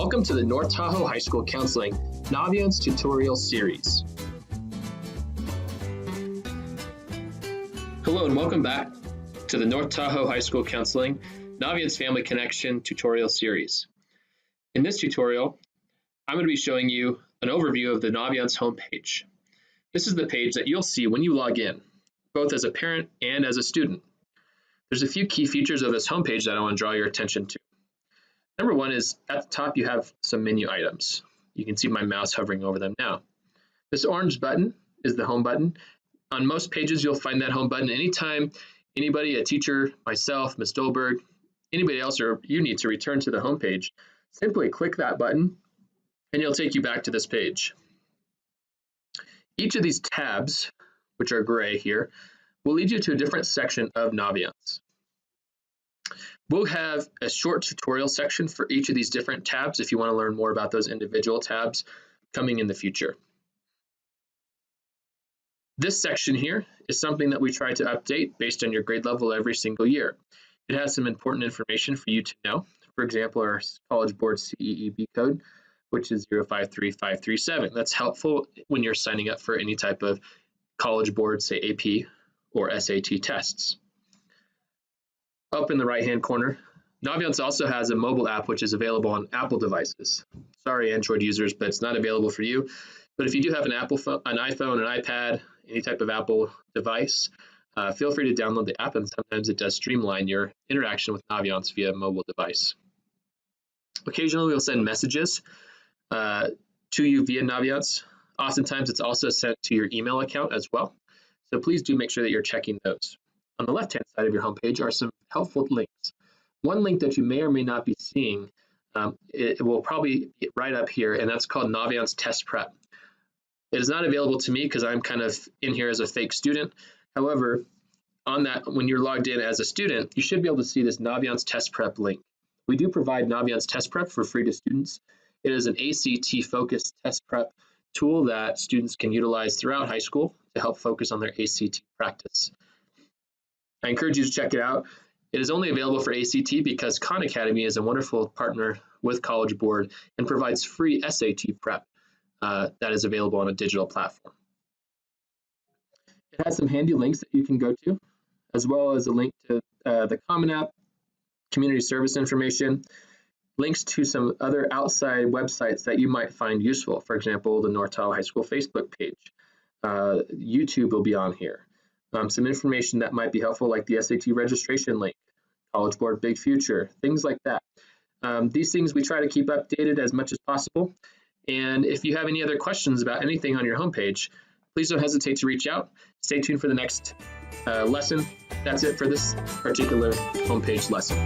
Welcome to the North Tahoe High School Counseling Naviance Tutorial Series. Hello and welcome back to the North Tahoe High School Counseling Naviance Family Connection Tutorial Series. In this tutorial, I'm going to be showing you an overview of the Naviance homepage. This is the page that you'll see when you log in, both as a parent and as a student. There's a few key features of this homepage that I want to draw your attention to. Number one is at the top you have some menu items. You can see my mouse hovering over them now. This orange button is the home button. On most pages you'll find that home button anytime anybody, a teacher, myself, Ms. Stolberg, anybody else, or you need to return to the home page. Simply click that button and it'll take you back to this page. Each of these tabs, which are gray here, will lead you to a different section of Naviance. We'll have a short tutorial section for each of these different tabs if you want to learn more about those individual tabs coming in the future. This section here is something that we try to update based on your grade level every single year. It has some important information for you to know. For example, our College Board CEEB code, which is 053537. That's helpful when you're signing up for any type of College Board, say AP or SAT tests. Up in the right-hand corner, Naviance also has a mobile app which is available on Apple devices. Sorry, Android users, but it's not available for you. But if you do have an iPhone, an iPad, any type of Apple device, feel free to download the app, and sometimes it does streamline your interaction with Naviance via a mobile device. Occasionally, we'll send messages to you via Naviance. Oftentimes, it's also sent to your email account as well. So please do make sure that you're checking those. On the left-hand side of your homepage are some helpful links. One link that you may or may not be seeing, it will probably be right up here, and that's called Naviance Test Prep. It is not available to me because I'm kind of in here as a fake student. However, on that, when you're logged in as a student, you should be able to see this Naviance Test Prep link. We do provide Naviance Test Prep for free to students. It is an ACT-focused test prep tool that students can utilize throughout high school to help focus on their ACT practice. I encourage you to check it out. It is only available for ACT because Khan Academy is a wonderful partner with College Board and provides free SAT prep that is available on a digital platform. It has some handy links that you can go to, as well as a link to the Common App, community service information, links to some other outside websites that you might find useful. For example, the North Tahoe High School Facebook page. YouTube will be on here. Some information that might be helpful, like the SAT registration link, College Board Big Future, things like that. These things we try to keep updated as much as possible. And if you have any other questions about anything on your homepage, please don't hesitate to reach out. Stay tuned for the next lesson. That's it for this particular homepage lesson.